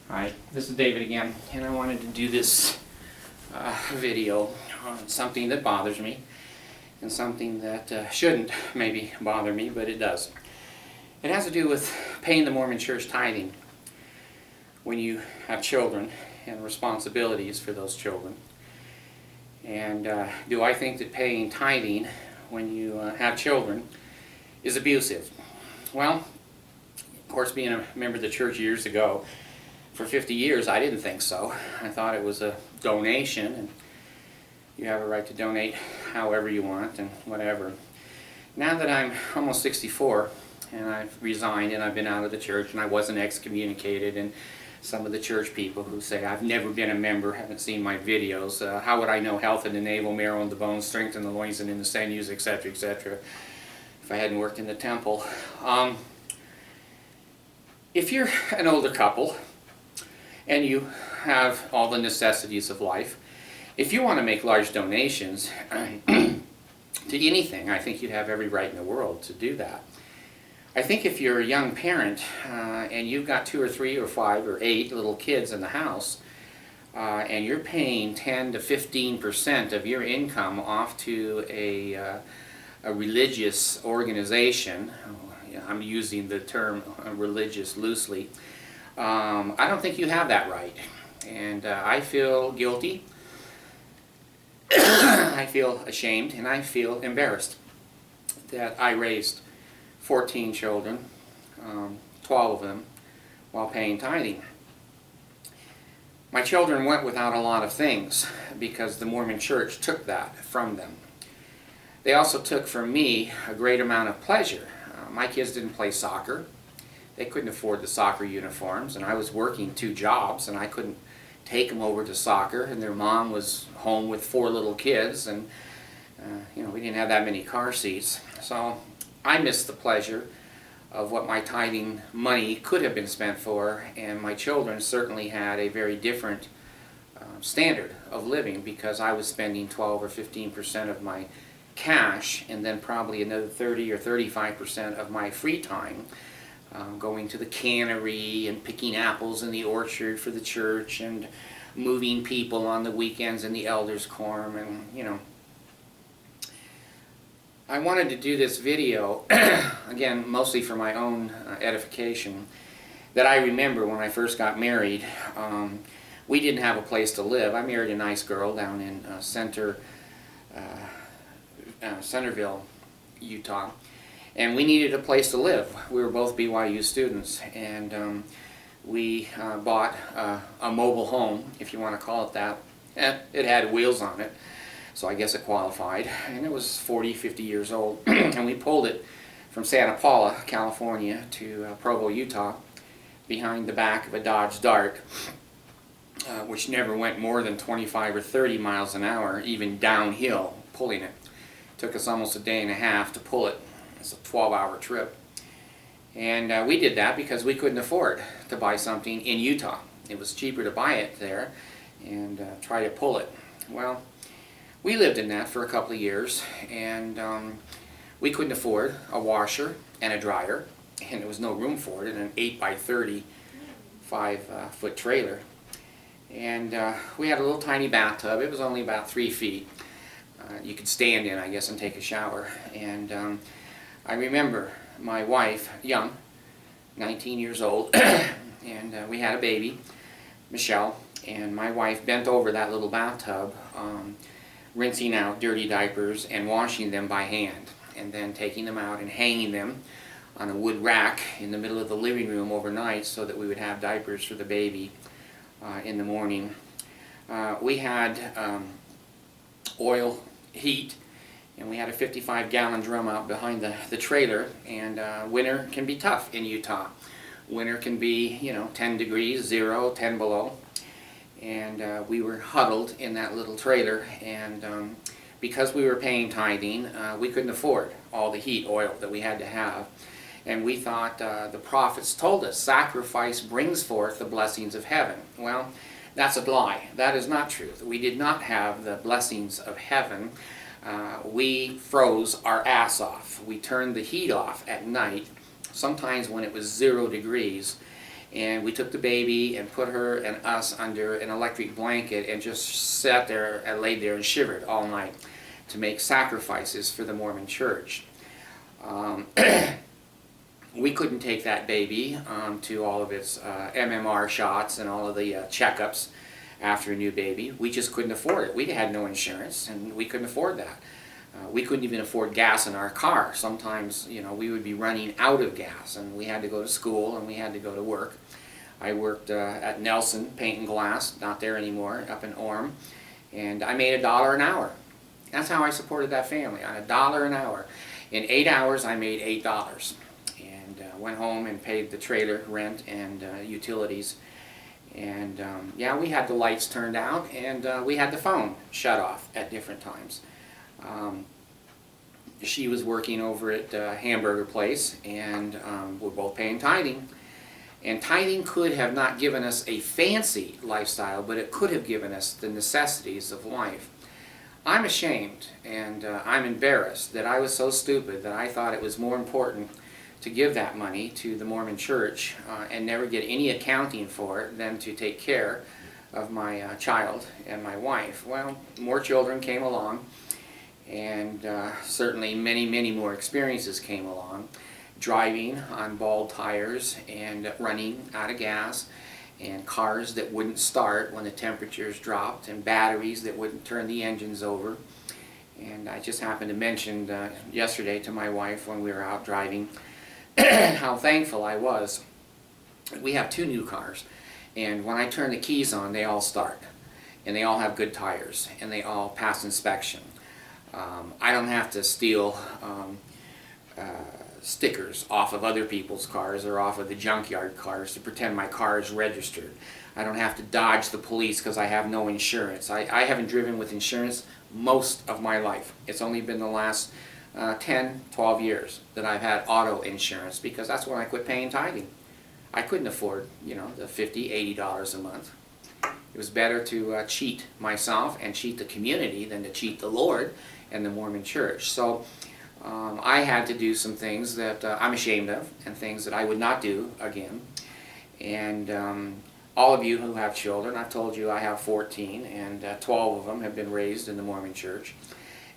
Hi, this is David again, and I wanted to do this video on something that bothers me and something that shouldn't maybe bother me, but it does. It has to do with paying the Mormon Church tithing when you have children and responsibilities for those children. And do I think that paying tithing when you have children is abusive? Well, of course, being a member of the church years ago, for 50 years, I didn't think so. I thought it was a donation, and you have a right to donate however you want and whatever. Now that I'm almost 64, and I've resigned and I've been out of the church, and I wasn't excommunicated, and some of the church people who say, I've never been a member, haven't seen my videos, how would I know health in the navel, marrow in the bones, strength in the loins and in the sinews, etc., etc., if I hadn't worked in the temple. If you're an older couple, and you have all the necessities of life, if you want to make large donations to anything, I think you'd have every right in the world to do that. I think if you're a young parent and you've got 2 or 3 or 5 or 8 little kids in the house, and you're paying 10 to 15% of your income off to a religious organization, I'm using the term religious loosely, I don't think you have that right, and I feel guilty, I feel ashamed, and I feel embarrassed that I raised 14 children, 12 of them, while paying tithing. My children went without a lot of things because the Mormon Church took that from them. They also took from me a great amount of pleasure. My kids didn't play soccer. They couldn't afford the soccer uniforms, and I was working 2 jobs, and I couldn't take them over to soccer, and their mom was home with 4 little kids, and we didn't have that many car seats. So I missed the pleasure of what my tithing money could have been spent for, and my children certainly had a very different standard of living because I was spending 12 or 15% of my cash, and then probably another 30 or 35% of my free time going to the cannery and picking apples in the orchard for the church and moving people on the weekends in the elders' quorum, and I wanted to do this video again mostly for my own edification. That I remember when I first got married, we didn't have a place to live. I married a nice girl down in Centerville, Utah. And we needed a place to live. We were both BYU students, and we bought a mobile home, if you want to call it that. It had wheels on it, so I guess it qualified. And it was 40, 50 years old. And we pulled it from Santa Paula, California, to Provo, Utah, behind the back of a Dodge Dart, which never went more than 25 or 30 miles an hour, even downhill, pulling it. It took us almost a day and a half to pull it. It's a 12-hour trip, and we did that because we couldn't afford to buy something in Utah. It was cheaper to buy it there and try to pull it. Well, we lived in that for a couple of years, and we couldn't afford a washer and a dryer, and there was no room for it in an 8x30 5-foot trailer. And we had a little tiny bathtub. It was only about 3 feet. You could stand in, I guess, and take a shower. And I remember my wife, young, 19 years old, and we had a baby, Michelle, and my wife bent over that little bathtub, rinsing out dirty diapers and washing them by hand, and then taking them out and hanging them on a wood rack in the middle of the living room overnight so that we would have diapers for the baby in the morning. We had oil heat, and we had a 55-gallon drum out behind the trailer, and winter can be tough in Utah. Winter can be, 10 degrees, 0, 10 below, and we were huddled in that little trailer, and because we were paying tithing, we couldn't afford all the heat oil that we had to have, and we thought the prophets told us sacrifice brings forth the blessings of heaven. Well, that's a lie. That is not true. We did not have the blessings of heaven. We froze our ass off. We turned the heat off at night, sometimes when it was 0 degrees, And we took the baby and put her and us under an electric blanket and just sat there and laid there and shivered all night to make sacrifices for the Mormon Church. We couldn't take that baby to all of its MMR shots and all of the checkups after a new baby. We just couldn't afford it. We had no insurance, and we couldn't afford that. We couldn't even afford gas in our car. Sometimes, you know, we would be running out of gas, and we had to go to school and we had to go to work. I worked at Nelson Paint and Glass, not there anymore, up in Orem, and I made $1 an hour. That's how I supported that family, on $1 an hour. In 8 hours, I made $8. Went home and paid the trailer rent and utilities, and yeah, we had the lights turned out, and we had the phone shut off at different times. She was working over at a hamburger place, and we're both paying tithing. And tithing could have not given us a fancy lifestyle, but it could have given us the necessities of life. I'm ashamed and I'm embarrassed that I was so stupid that I thought it was more important to give that money to the Mormon Church and never get any accounting for it than to take care of my child and my wife. Well, more children came along, and certainly many more experiences came along. Driving on bald tires and running out of gas, and cars that wouldn't start when the temperatures dropped, and batteries that wouldn't turn the engines over. And I just happened to mention yesterday to my wife when we were out driving how thankful I was. We have 2 new cars, and when I turn the keys on, they all start, and they all have good tires, and they all pass inspection. I don't have to steal stickers off of other people's cars or off of the junkyard cars to pretend my car is registered. I don't have to dodge the police because I have no insurance. I haven't driven with insurance most of my life. It's only been the last 10, 12 years that I've had auto insurance, because that's when I quit paying tithing. I couldn't afford, you know, the $50, $80 a month. It was better to cheat myself and cheat the community than to cheat the Lord and the Mormon Church. So I had to do some things that I'm ashamed of, and things that I would not do again. And all of you who have children, I've told you I have 14, and 12 of them have been raised in the Mormon Church.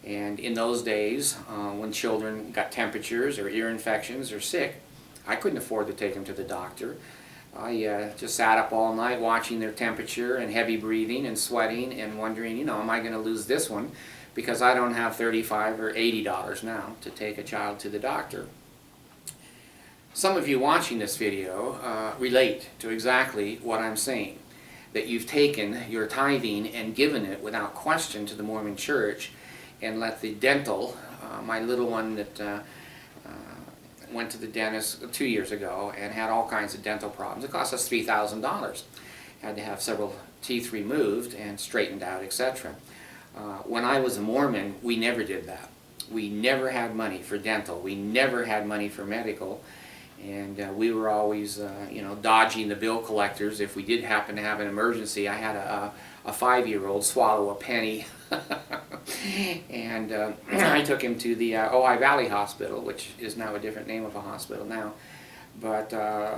And in those days, when children got temperatures or ear infections or sick, I couldn't afford to take them to the doctor. I just sat up all night watching their temperature and heavy breathing and sweating and wondering, you know, am I going to lose this one? Because I don't have $35 or $80 now to take a child to the doctor. Some of you watching this video relate to exactly what I'm saying. That you've taken your tithing and given it without question to the Mormon Church, and let the dental, my little one that went to the dentist 2 years ago and had all kinds of dental problems. It cost us $3,000. Had to have several teeth removed and straightened out, etc. When I was a Mormon, we never did that. We never had money for dental. We never had money for medical. And we were always, you know, dodging the bill collectors. If we did happen to have an emergency, I had a 5-year-old swallow a penny. And I took him to the Ojai Valley Hospital, which is now a different name of a hospital now. But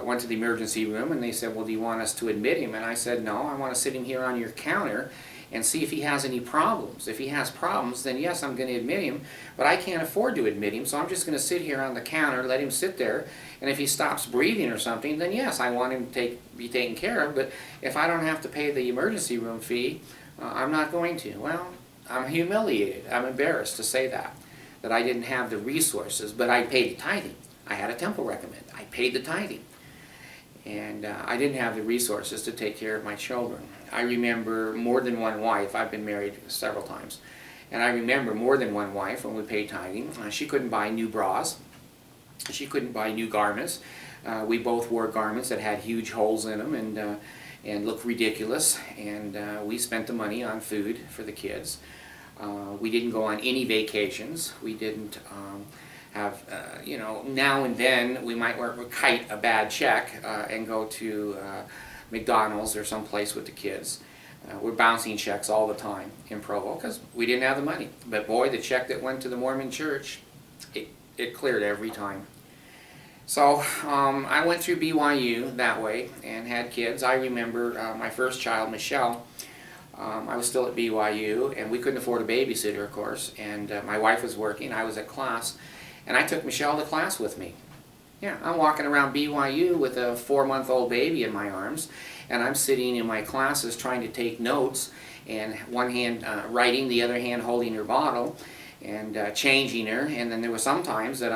went to the emergency room, and they said, well, do you want us to admit him? And I said, no, I want to sit him here on your counter and see if he has any problems. If he has problems, then yes, I'm going to admit him, but I can't afford to admit him, so I'm just going to sit here on the counter, let him sit there, and if he stops breathing or something, then yes, I want him to be taken care of, but if I don't have to pay the emergency room fee, I'm not going to. Well, I'm humiliated. I'm embarrassed to say that I didn't have the resources, but I paid the tithing. I had a temple recommend. I paid the tithing. And I didn't have the resources to take care of my children. I remember more than one wife. I've been married several times. And I remember more than one wife when we paid tithing. She couldn't buy new bras. She couldn't buy new garments. We both wore garments that had huge holes in them and looked ridiculous. And we spent the money on food for the kids. We didn't go on any vacations. We didn't have, you know, now and then we might kite a bad check and go to McDonald's or someplace with the kids. We're bouncing checks all the time in Provo because we didn't have the money. But boy, the check that went to the Mormon Church, it cleared every time. So I went through BYU that way and had kids. I remember my first child, Michelle. I was still at BYU, and we couldn't afford a babysitter, of course, and my wife was working, I was at class, and I took Michelle to class with me. Yeah, I'm walking around BYU with a 4-month-old baby in my arms, and I'm sitting in my classes trying to take notes, and one hand writing, the other hand holding her bottle, and changing her. And then there were some times that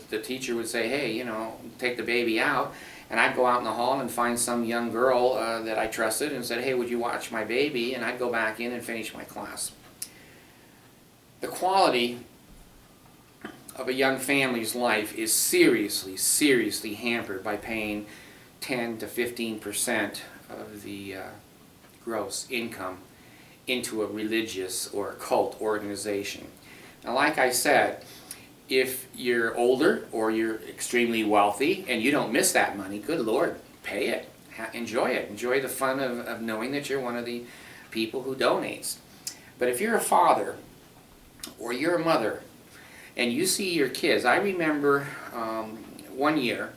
the teacher would say, hey, you know, take the baby out, and I'd go out in the hall and find some young girl that I trusted and said, hey, would you watch my baby? And I'd go back in and finish my class. The quality of a young family's life is seriously, seriously hampered by paying 10 to 15% of the gross income into a religious or a cult organization. Now, like I said, if you're older or you're extremely wealthy and you don't miss that money, good Lord, pay it. Enjoy it. Enjoy the fun of knowing that you're one of the people who donates. But if you're a father or you're a mother and you see your kids, I remember one year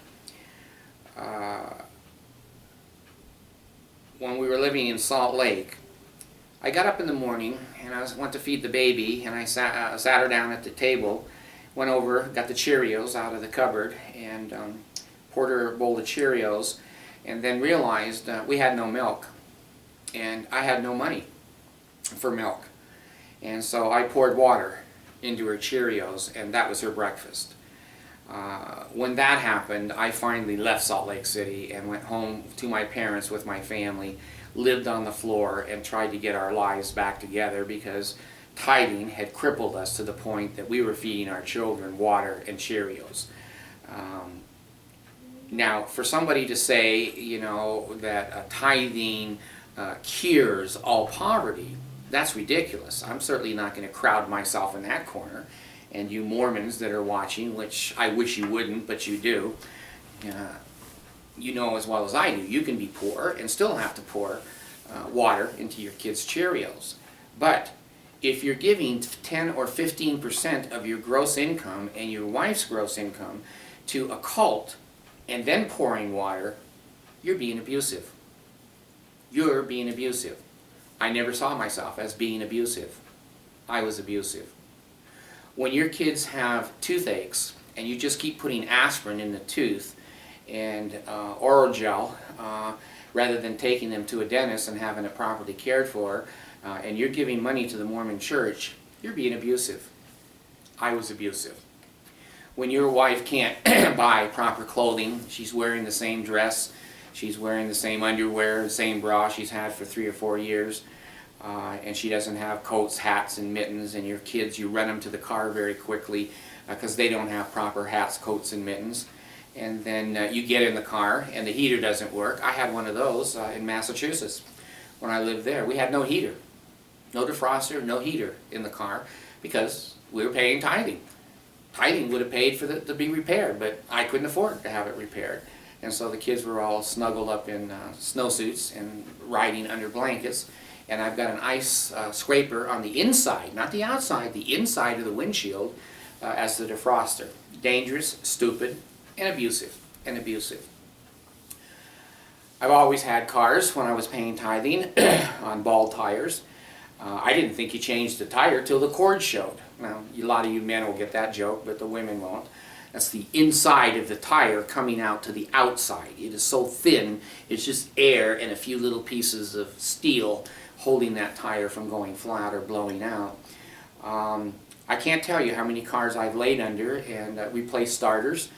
when we were living in Salt Lake, I got up in the morning and I went to feed the baby, and I sat her down at the table, went over, got the Cheerios out of the cupboard, and poured her a bowl of Cheerios, and then realized we had no milk, and I had no money for milk. And so I poured water into her Cheerios, and that was her breakfast. When that happened, I finally left Salt Lake City and went home to my parents with my family, lived on the floor, and tried to get our lives back together, because tithing had crippled us to the point that we were feeding our children water and Cheerios. Now, for somebody to say, you know, that tithing cures all poverty, that's ridiculous. I'm certainly not going to crowd myself in that corner. And you Mormons that are watching, which I wish you wouldn't, but you do, you know as well as I do, you can be poor and still have to pour water into your kids' Cheerios. But if you're giving 10 or 15% of your gross income and your wife's gross income to a cult and then pouring water, you're being abusive. You're being abusive. I never saw myself as being abusive. I was abusive. When your kids have toothaches and you just keep putting aspirin in the tooth and oral gel rather than taking them to a dentist and having it properly cared for, and you're giving money to the Mormon church, you're being abusive. I was abusive. When your wife can't buy proper clothing, she's wearing the same dress, she's wearing the same underwear, the same bra she's had for 3 or 4 years, and she doesn't have coats, hats, and mittens, and your kids, you run them to the car very quickly because they don't have proper hats, coats, and mittens. And then you get in the car and the heater doesn't work. I had one of those in Massachusetts when I lived there. We had no heater, no defroster, no heater in the car because we were paying tithing. Tithing would have paid for it to be repaired, but I couldn't afford to have it repaired. And so the kids were all snuggled up in snowsuits and riding under blankets. And I've got an ice scraper on the inside, not the outside, the inside of the windshield as the defroster. Dangerous, stupid, and abusive. And abusive. I've always had cars when I was paying tithing on bald tires. I didn't think you changed the tire till the cord showed. Now, a lot of you men will get that joke, but the women won't. That's the inside of the tire coming out to the outside. It is so thin, it's just air and a few little pieces of steel holding that tire from going flat or blowing out. I can't tell you how many cars I've laid under and replaced starters,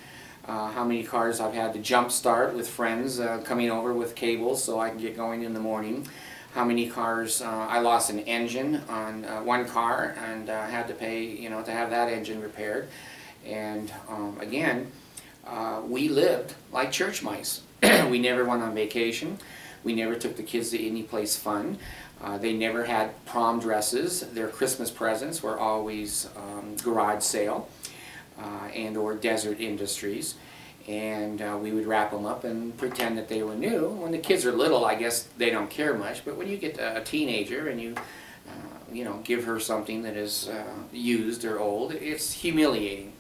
how many cars I've had to jump start with friends coming over with cables so I can get going in the morning, how many cars I lost an engine on one car and had to pay, you know, to have that engine repaired. And again, we lived like church mice. We never went on vacation. We never took the kids to any place fun. They never had prom dresses. Their Christmas presents were always garage sale and or desert industries. And we would wrap them up and pretend that they were new. When the kids are little, I guess they don't care much. But when you get a teenager and you know, give her something that is used or old, it's humiliating.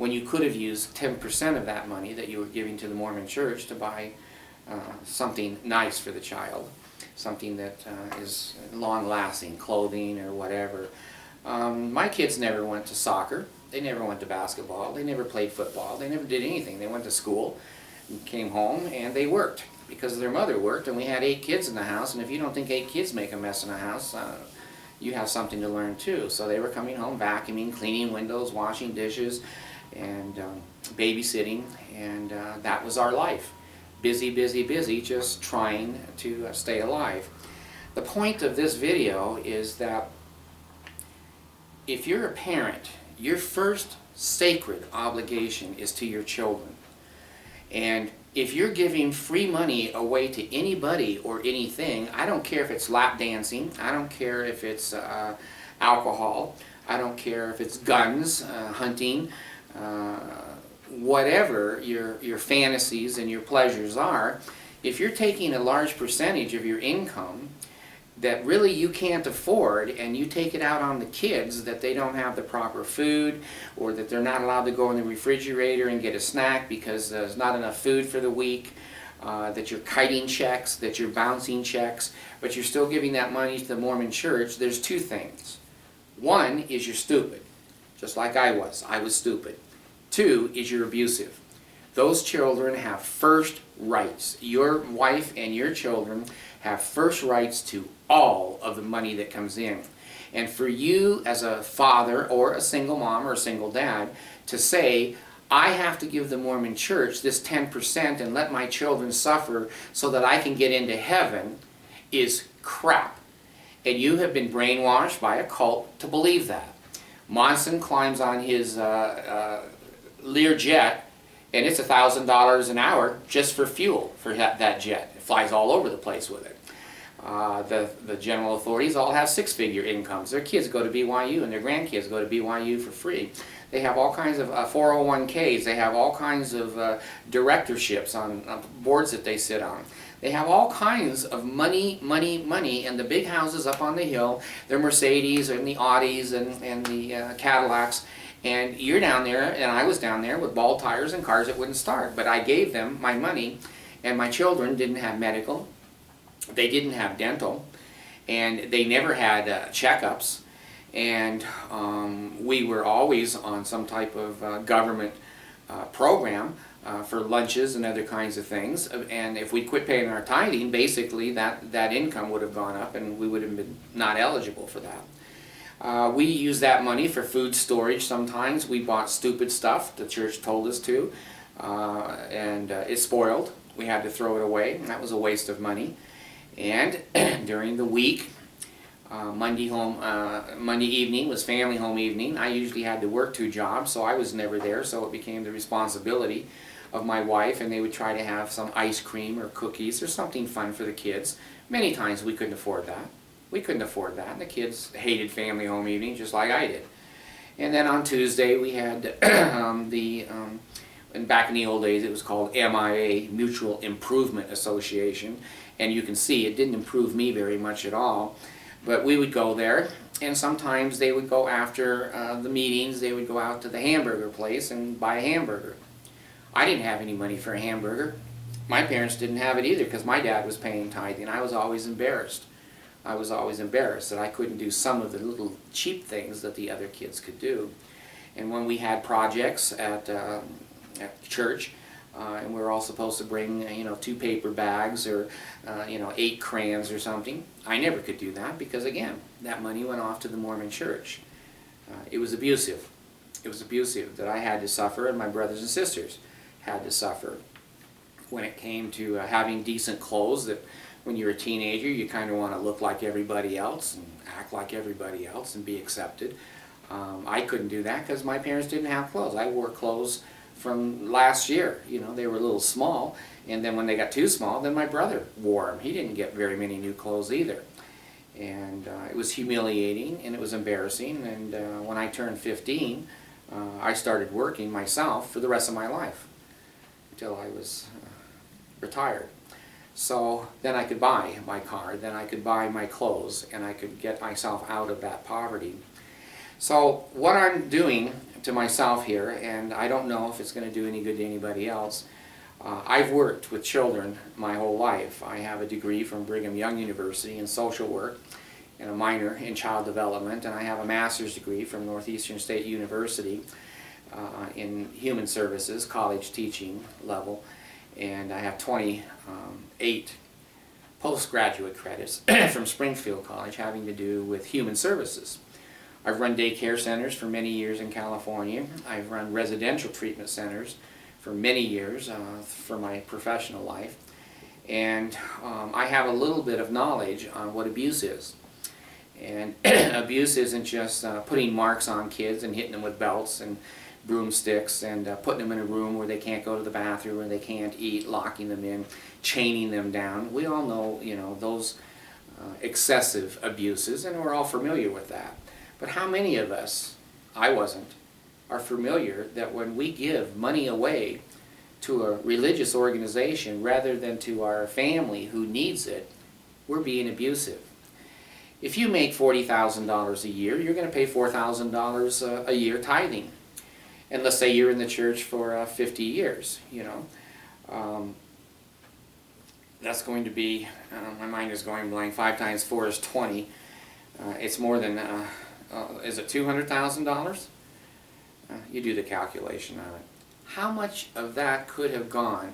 when you could have used 10% of that money that you were giving to the Mormon church to buy something nice for the child, something that is long-lasting, clothing or whatever. My kids never went to soccer. They never went to basketball. They never played football. They never did anything. They went to school, and came home, and they worked because their mother worked, and we had 8 kids in the house, and if you don't think 8 kids make a mess in a house, you have something to learn too. So they were coming home vacuuming, cleaning windows, washing dishes, and babysitting, and that was our life. Busy, busy, busy, just trying to stay alive. The point of this video is that if you're a parent, your first sacred obligation is to your children. And if you're giving free money away to anybody or anything, I don't care if it's lap dancing, I don't care if it's alcohol, I don't care if it's guns, hunting, whatever your fantasies and your pleasures are, if you're taking a large percentage of your income that really you can't afford, and you take it out on the kids that they don't have the proper food, or that they're not allowed to go in the refrigerator and get a snack because there's not enough food for the week, that you're kiting checks, that you're bouncing checks, but you're still giving that money to the Mormon church, there's 2 things. One is you're stupid, just like I was. I was stupid. 2 is you're abusive. Those children have first rights. Your wife and your children have first rights to all of the money that comes in. And for you as a father or a single mom or a single dad to say, I have to give the Mormon church this 10% and let my children suffer so that I can get into heaven, is crap. And you have been brainwashed by a cult to believe that. Monson climbs on his Learjet, and it's $1,000 an hour just for fuel for that jet. It flies all over the place with it. The general authorities all have 6-figure incomes. Their kids go to BYU and their grandkids go to BYU for free. They have all kinds of 401ks. They have all kinds of directorships on boards that they sit on. They have all kinds of money, money, money, and the big houses up on the hill, their Mercedes and the Audis and the Cadillacs. And you're down there, and I was down there with bald tires and cars that wouldn't start. But I gave them my money, and my children didn't have medical. They didn't have dental, and they never had checkups. And we were always on some type of government program for lunches and other kinds of things. And if we quit paying our tithing, basically that income would have gone up, and we would have been not eligible for that. We use that money for food storage sometimes. We bought stupid stuff, the church told us to, and it spoiled. We had to throw it away, and that was a waste of money. And during the week, Monday evening was family home evening. I usually had to work 2 jobs, so I was never there, so it became the responsibility of my wife, and they would try to have some ice cream or cookies or something fun for the kids. Many times we couldn't afford that. We couldn't afford that, and the kids hated family home evening just like I did. And then on Tuesday we had and back in the old days it was called MIA, Mutual Improvement Association, and you can see it didn't improve me very much at all. But we would go there, and sometimes they would go after the meetings, they would go out to the hamburger place and buy a hamburger. I didn't have any money for a hamburger. My parents didn't have it either because my dad was paying tithing. I was always embarrassed. I was always embarrassed that I couldn't do some of the little cheap things that the other kids could do. And when we had projects at church, and we were all supposed to bring 2 paper bags or 8 crayons or something, I never could do that because, again, that money went off to the Mormon church. It was abusive. It was abusive that I had to suffer, and my brothers and sisters had to suffer. When it came to having decent clothes, that when you're a teenager you kind of want to look like everybody else and act like everybody else and be accepted. I couldn't do that because my parents didn't have clothes. I wore clothes from last year. They were a little small, and then when they got too small, then my brother wore them. He didn't get very many new clothes either. And it was humiliating and it was embarrassing, and when I turned 15 I started working myself for the rest of my life until I was retired. So then I could buy my car, then I could buy my clothes, and I could get myself out of that poverty. So what I'm doing to myself here, and I don't know if it's going to do any good to anybody else. I've worked with children my whole life. I have a degree from Brigham Young University in social work and a minor in child development, and I have a master's degree from Northeastern State University in human services, college teaching level, and I have 28 postgraduate credits from Springfield College having to do with human services. I've run daycare centers for many years in California. I've run residential treatment centers for many years for my professional life. And I have a little bit of knowledge on what abuse is. And abuse isn't just putting marks on kids and hitting them with belts and broomsticks and putting them in a room where they can't go to the bathroom, where they can't eat, locking them in, chaining them down. We all know, those excessive abuses, and we're all familiar with that. But how many of us, I wasn't, are familiar that when we give money away to a religious organization rather than to our family who needs it, we're being abusive? If you make $40,000 a year, you're going to pay $4,000 a year tithing. And let's say you're in the church for 50 years, that's going to be, my mind is going blank, 5 times 4 is 20. It's more than, is it $200,000? You do the calculation on it. How much of that could have gone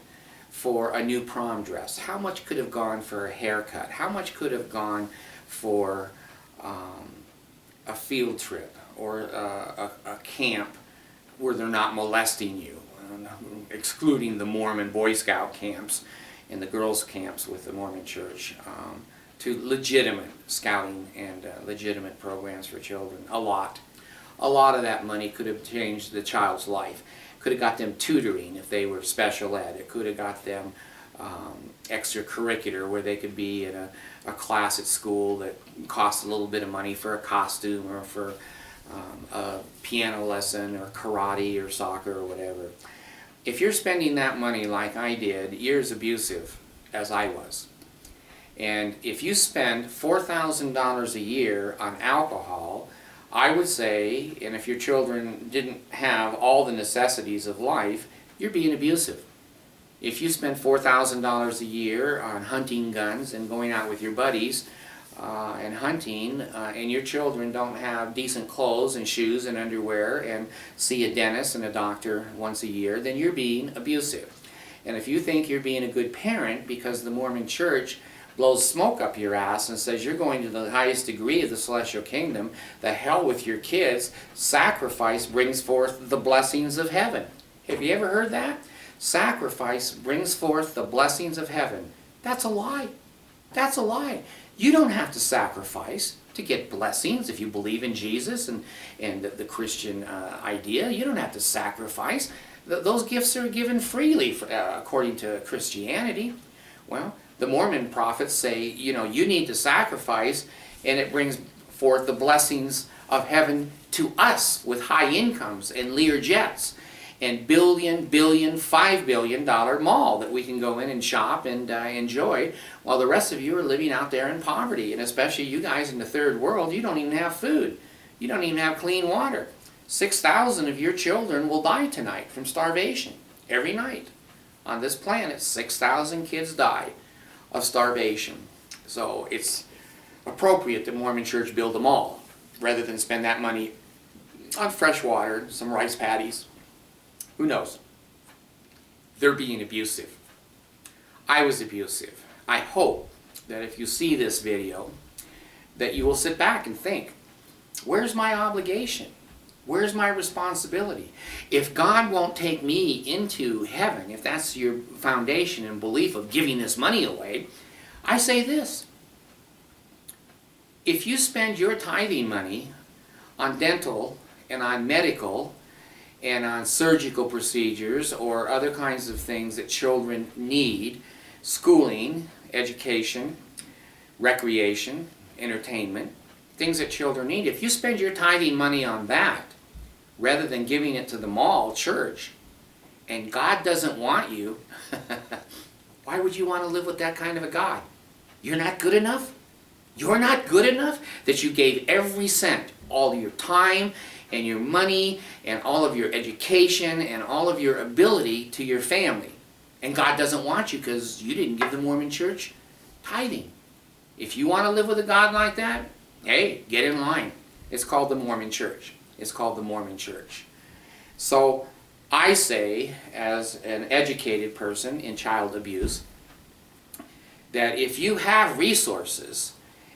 for a new prom dress? How much could have gone for a haircut? How much could have gone for a field trip or a camp where they're not molesting you, excluding the Mormon Boy Scout camps and the girls' camps with the Mormon Church, to legitimate scouting and legitimate programs for children? A lot of that money could have changed the child's life. Could have got them tutoring if they were special ed. It could have got them extracurricular, where they could be in a class at school that costs a little bit of money for a costume or for a piano lesson or karate or soccer or whatever. If you're spending that money like I did, you're as abusive as I was. And if you spend $4,000 a year on alcohol, I would say, and if your children didn't have all the necessities of life, you're being abusive. If you spend $4,000 a year on hunting guns and going out with your buddies and hunting, and your children don't have decent clothes and shoes and underwear and see a dentist and a doctor once a year, then you're being abusive. And if you think you're being a good parent because the Mormon Church blows smoke up your ass and says you're going to the highest degree of the celestial kingdom, the hell with your kids, sacrifice brings forth the blessings of heaven. Have you ever heard that? Sacrifice brings forth the blessings of heaven. That's a lie. That's a lie. You don't have to sacrifice to get blessings if you believe in Jesus and the Christian idea. You don't have to sacrifice. Those gifts are given freely according to Christianity. Well, the Mormon prophets say, you need to sacrifice, and it brings forth the blessings of heaven to us with high incomes and Lear jets and billion, $5 billion mall that we can go in and shop and enjoy, while the rest of you are living out there in poverty. And especially you guys in the third world, you don't even have food. You don't even have clean water. 6,000 of your children will die tonight from starvation. Every night on this planet, 6,000 kids die of starvation. So it's appropriate the Mormon Church build a mall rather than spend that money on fresh water, some rice paddies. Who knows? They're being abusive. I was abusive. I hope that if you see this video, that you will sit back and think, where's my obligation? Where's my responsibility? If God won't take me into heaven, if that's your foundation and belief of giving this money away, I say this. If you spend your tithing money on dental and on medical and on surgical procedures or other kinds of things that children need, schooling, education, recreation, entertainment, things that children need, if you spend your tithing money on that rather than giving it to the mall church, and God doesn't want you, why would you want to live with that kind of a God? You're not good enough? You're not good enough that you gave every cent, all your time and your money and all of your education and all of your ability to your family. And God doesn't want you because you didn't give the Mormon church tithing. If you want to live with a God like that, hey, get in line. It's called the Mormon church. It's called the Mormon church. So I say, as an educated person in child abuse, that if you have resources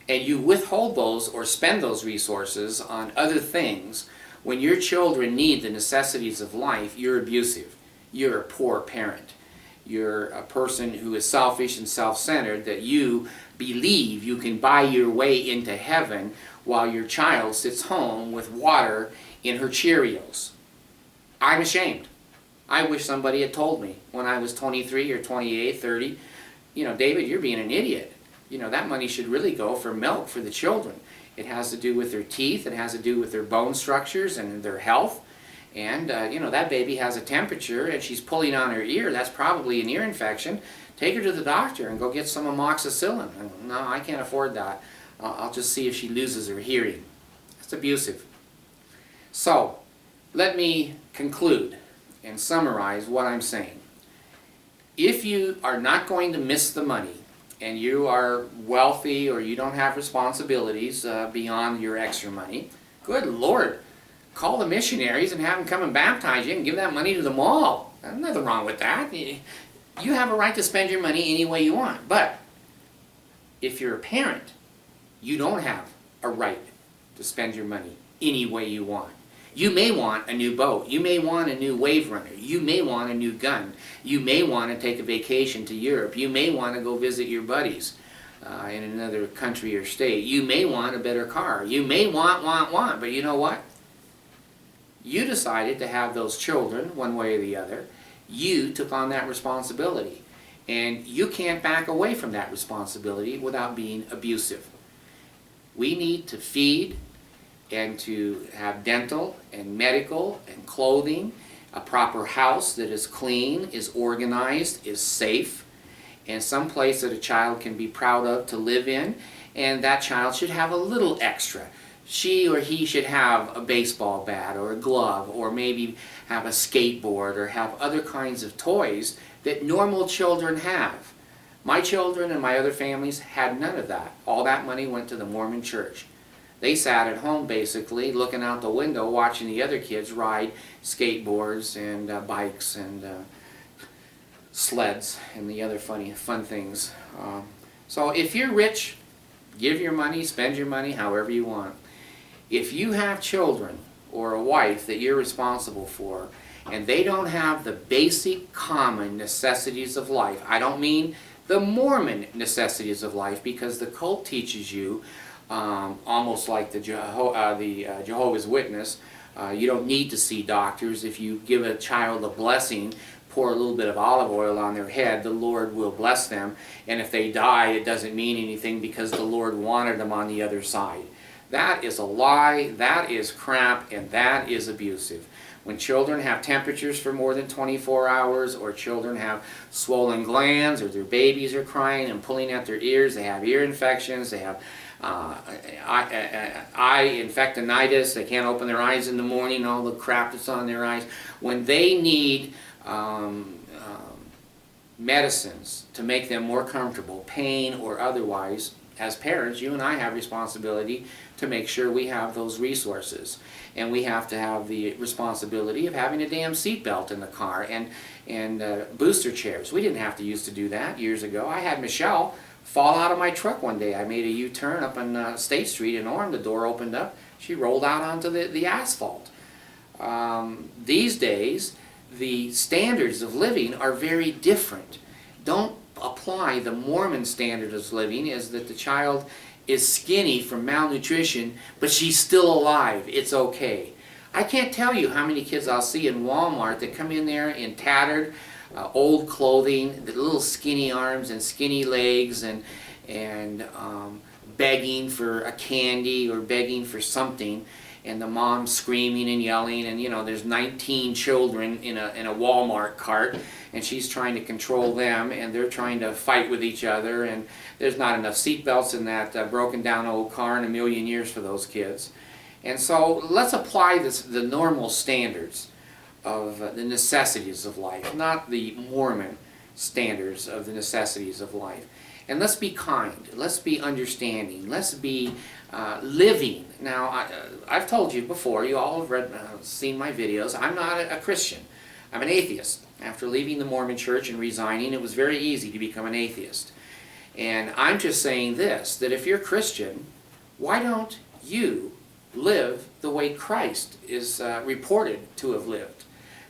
and you withhold those or spend those resources on other things, when your children need the necessities of life, you're abusive. You're a poor parent. You're a person who is selfish and self-centered, that you believe you can buy your way into heaven while your child sits home with water in her Cheerios. I'm ashamed. I wish somebody had told me when I was 23 or 28, 30, David, you're being an idiot. That money should really go for milk for the children. It has to do with their teeth, it has to do with their bone structures and their health. And, that baby has a temperature and she's pulling on her ear. That's probably an ear infection. Take her to the doctor and go get some amoxicillin. No, I can't afford that. I'll just see if she loses her hearing. That's abusive. So, let me conclude and summarize what I'm saying. If you are not going to miss the money, and you are wealthy or you don't have responsibilities beyond your extra money, good Lord, call the missionaries and have them come and baptize you and give that money to the mall. There's nothing wrong with that. You have a right to spend your money any way you want. But if you're a parent, you don't have a right to spend your money any way you want. You may want a new boat. You may want a new wave runner. You may want a new gun. You may want to take a vacation to Europe. You may want to go visit your buddies in another country or state. You may want a better car. You may want. But you know what? You decided to have those children one way or the other. You took on that responsibility. And you can't back away from that responsibility without being abusive. We need to feed and to have dental and medical and clothing, a proper house that is clean, is organized, is safe, and some place that a child can be proud of to live in, and that child should have a little extra. She or he should have a baseball bat or a glove, or maybe have a skateboard or have other kinds of toys that normal children have. My children and my other families had none of that. All that money went to the Mormon church. They sat at home basically looking out the window watching the other kids ride skateboards and bikes and sleds and the other fun things. So if you're rich, give your money, spend your money however you want. If you have children or a wife that you're responsible for and they don't have the basic common necessities of life, I don't mean the Mormon necessities of life, because the cult teaches you almost like the Jehovah's Witness. You don't need to see doctors. If you give a child a blessing, pour a little bit of olive oil on their head, the Lord will bless them. And if they die, it doesn't mean anything because the Lord wanted them on the other side. That is a lie, that is crap, and that is abusive. When children have temperatures for more than 24 hours, or children have swollen glands, or their babies are crying and pulling at their ears, they have ear infections, they have eye infectinitis, they can't open their eyes in the morning, all the crap that's on their eyes. When they need medicines to make them more comfortable, pain or otherwise, as parents, you and I have responsibility to make sure we have those resources. And we have to have the responsibility of having a damn seatbelt in the car and booster chairs. We didn't have to used to do that years ago. I had Michelle fall out of my truck one day. I made a U-turn up on State Street in Orem. The door opened up. She rolled out onto the asphalt. These days, the standards of living are very different. Don't apply the Mormon standard of living is that the child is skinny from malnutrition, but she's still alive. It's okay. I can't tell you how many kids I'll see in Walmart that come in there in tattered, old clothing, the little skinny arms and skinny legs, and begging for a candy or begging for something, and the mom screaming and yelling, and there's 19 children in a Walmart cart, and she's trying to control them, and they're trying to fight with each other, and there's not enough seat belts in that broken down old car in a million years for those kids. And so let's apply the normal standards of the necessities of life, not the Mormon standards of the necessities of life. And let's be kind, let's be understanding, let's be living. Now, I've told you before, you all have seen my videos, I'm not a Christian. I'm an atheist. After leaving the Mormon church and resigning, it was very easy to become an atheist. And I'm just saying this, that if you're Christian, why don't you live the way Christ is reported to have lived?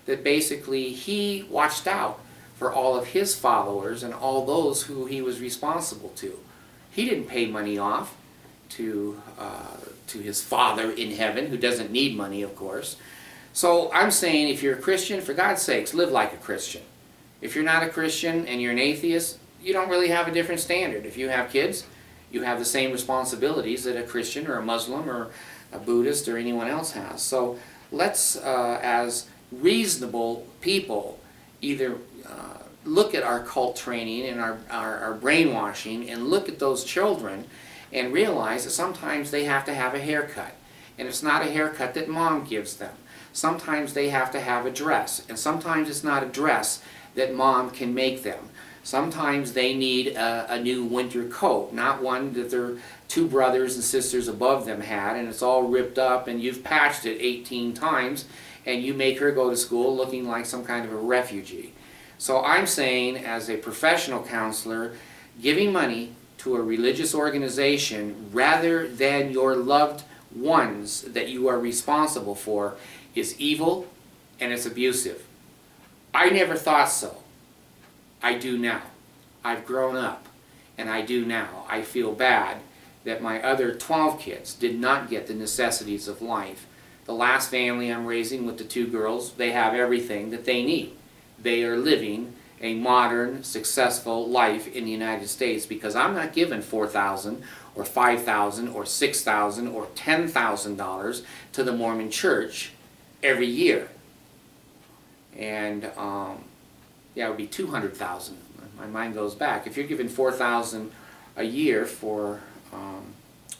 That basically he watched out for all of his followers and all those who he was responsible to. He didn't pay money off to his Father in heaven, who doesn't need money, of course. So I'm saying, if you're a Christian, for God's sakes, live like a Christian. If you're not a Christian and you're an atheist, you don't really have a different standard. If you have kids, you have the same responsibilities that a Christian or a Muslim or a Buddhist or anyone else has. So let's, as reasonable people, either look at our cult training and our brainwashing, and look at those children and realize that sometimes they have to have a haircut. And it's not a haircut that mom gives them. Sometimes they have to have a dress, and sometimes it's not a dress that mom can make them. Sometimes they need a new winter coat, not one that their two brothers and sisters above them had, and it's all ripped up and you've patched it 18 times, and you make her go to school looking like some kind of a refugee. So I'm saying, as a professional counselor, giving money to a religious organization rather than your loved ones that you are responsible for is evil, and it's abusive. I never thought so. I do now. I've grown up, and I do now. I feel bad that my other 12 kids did not get the necessities of life. The last family I'm raising with the 2 girls, they have everything that they need. They are living a modern, successful life in the United States, because I'm not giving $4,000 or $5,000 or $6,000 or $10,000 to the Mormon church every year. And yeah, it would be $200,000. My mind goes back. If you're giving $4,000 a year for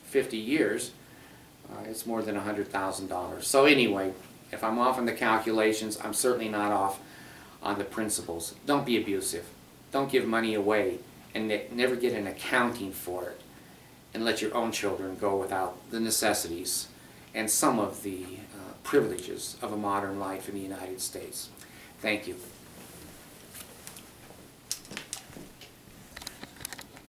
50 years, it's more than $100,000. So anyway, if I'm off on the calculations, I'm certainly not off on the principles. Don't be abusive. Don't give money away and never get an accounting for it, and let your own children go without the necessities and some of the privileges of a modern life in the United States. Thank you.